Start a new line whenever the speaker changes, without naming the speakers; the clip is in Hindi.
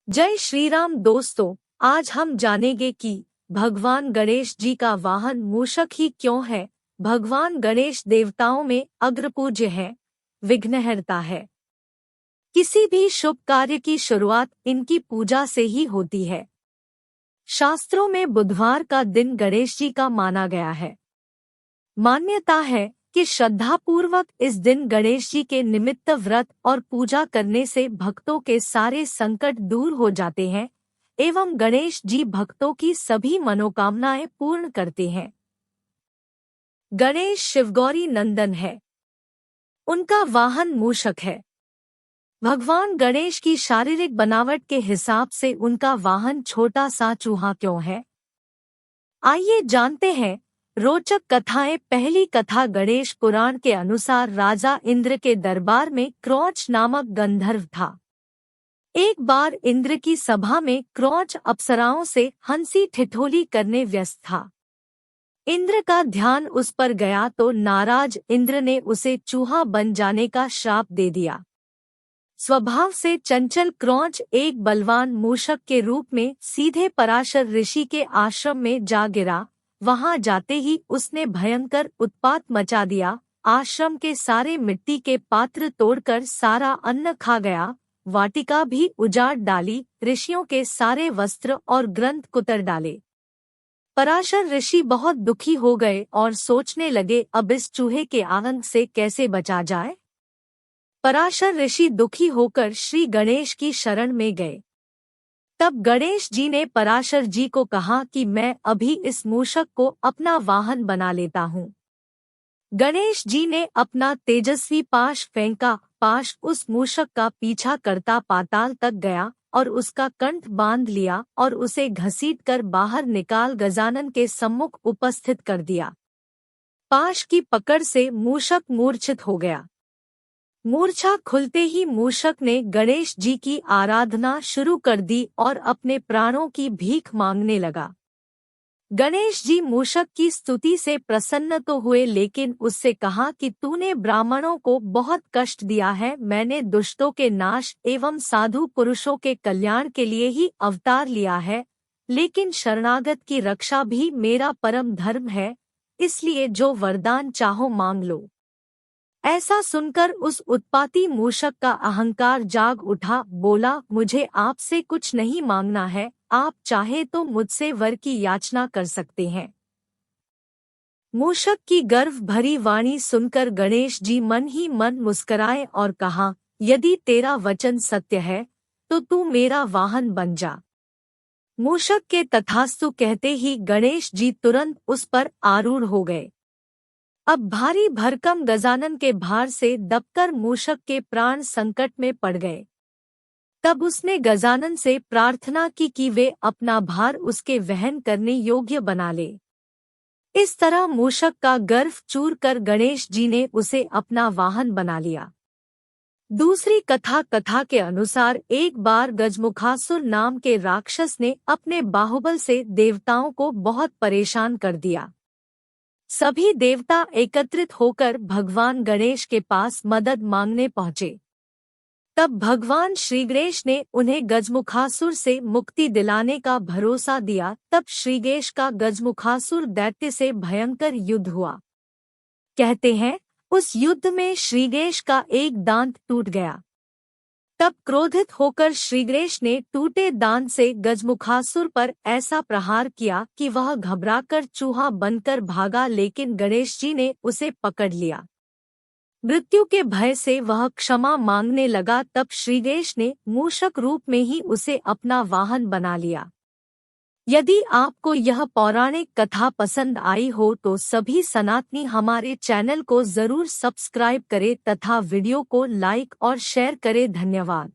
जय श्री राम दोस्तों, आज हम जानेंगे कि भगवान गणेश जी का वाहन मूषक ही क्यों है। भगवान गणेश देवताओं में अग्रपूज्य है, विघ्नहर्ता है। किसी भी शुभ कार्य की शुरुआत इनकी पूजा से ही होती है। शास्त्रों में बुधवार का दिन गणेश जी का माना गया है। मान्यता है कि श्रद्धापूर्वक इस दिन गणेश जी के निमित्त व्रत और पूजा करने से भक्तों के सारे संकट दूर हो जाते हैं एवं गणेश जी भक्तों की सभी मनोकामनाएं पूर्ण करते हैं। गणेश शिवगौरी नंदन है। उनका वाहन मूषक है। भगवान गणेश की शारीरिक बनावट के हिसाब से उनका वाहन छोटा सा चूहा क्यों है? आइए जानते हैं रोचक कथाएं। पहली कथा गणेश पुराण के अनुसार राजा इंद्र के दरबार में क्रौच नामक गंधर्व था। एक बार इंद्र की सभा में क्रौच अप्सराओं से हंसी ठिठोली करने व्यस्त था। इंद्र का ध्यान उस पर गया तो नाराज इंद्र ने उसे चूहा बन जाने का श्राप दे दिया। स्वभाव से चंचल क्रौच एक बलवान मूषक के रूप में सीधे पराशर ऋषि के आश्रम में जा गिरा। वहां जाते ही उसने भयंकर उत्पात मचा दिया। आश्रम के सारे मिट्टी के पात्र तोड़कर सारा अन्न खा गया। वाटिका भी उजाड़ डाली। ऋषियों के सारे वस्त्र और ग्रंथ कुतर डाले। पराशर ऋषि बहुत दुखी हो गए और सोचने लगे अब इस चूहे के आतंक से कैसे बचा जाए। पराशर ऋषि दुखी होकर श्री गणेश की शरण में गए। तब गणेश जी ने पराशर जी को कहा कि मैं अभी इस मूषक को अपना वाहन बना लेता हूँ। गणेश जी ने अपना तेजस्वी पाश फेंका। पाश उस मूषक का पीछा करता पाताल तक गया और उसका कंठ बांध लिया और उसे घसीटकर बाहर निकाल गजानन के सम्मुख उपस्थित कर दिया। पाश की पकड़ से मूषक मूर्छित हो गया। मूर्छा खुलते ही मूषक ने गणेश जी की आराधना शुरू कर दी और अपने प्राणों की भीख मांगने लगा। गणेश जी मूषक की स्तुति से प्रसन्न तो हुए, लेकिन उससे कहा कि तूने ब्राह्मणों को बहुत कष्ट दिया है। मैंने दुष्टों के नाश एवं साधु पुरुषों के कल्याण के लिए ही अवतार लिया है, लेकिन शरणागत की रक्षा भी मेरा परम धर्म है, इसलिए जो वरदान चाहो मांग लो। ऐसा सुनकर उस उत्पाती मूषक का अहंकार जाग उठा। बोला, मुझे आपसे कुछ नहीं मांगना है, आप चाहे तो मुझसे वर की याचना कर सकते हैं। मूषक की गर्व भरी वाणी सुनकर गणेश जी मन ही मन मुस्कराए और कहा, यदि तेरा वचन सत्य है तो तू मेरा वाहन बन जा। मूषक के तथास्तु कहते ही गणेश जी तुरंत उस पर आरूढ़ हो गए। अब भारी भरकम गजानन के भार से दबकर मूषक के प्राण संकट में पड़ गए। तब उसने गजानन से प्रार्थना की कि वे अपना भार उसके वहन करने योग्य बना ले। इस तरह मूषक का गर्व चूर कर गणेश जी ने उसे अपना वाहन बना लिया। दूसरी कथा के अनुसार एक बार गजमुखासुर नाम के राक्षस ने अपने बाहुबल से देवताओं को बहुत परेशान कर दिया। सभी देवता एकत्रित होकर भगवान गणेश के पास मदद मांगने पहुँचे। तब भगवान श्रीगणेश ने उन्हें गजमुखासुर से मुक्ति दिलाने का भरोसा दिया। तब श्रीगणेश का गजमुखासुर दैत्य से भयंकर युद्ध हुआ। कहते हैं उस युद्ध में श्रीगणेश का एक दांत टूट गया। तब क्रोधित होकर श्रीगणेश ने टूटे दांत से गजमुखासुर पर ऐसा प्रहार किया कि वह घबराकर चूहा बनकर भागा, लेकिन गणेश जी ने उसे पकड़ लिया। मृत्यु के भय से वह क्षमा मांगने लगा। तब श्रीगणेश ने मूषक रूप में ही उसे अपना वाहन बना लिया। यदि आपको यह पौराणिक कथा पसंद आई हो तो सभी सनातनी हमारे चैनल को जरूर सब्सक्राइब करें तथा वीडियो को लाइक और शेयर करें। धन्यवाद।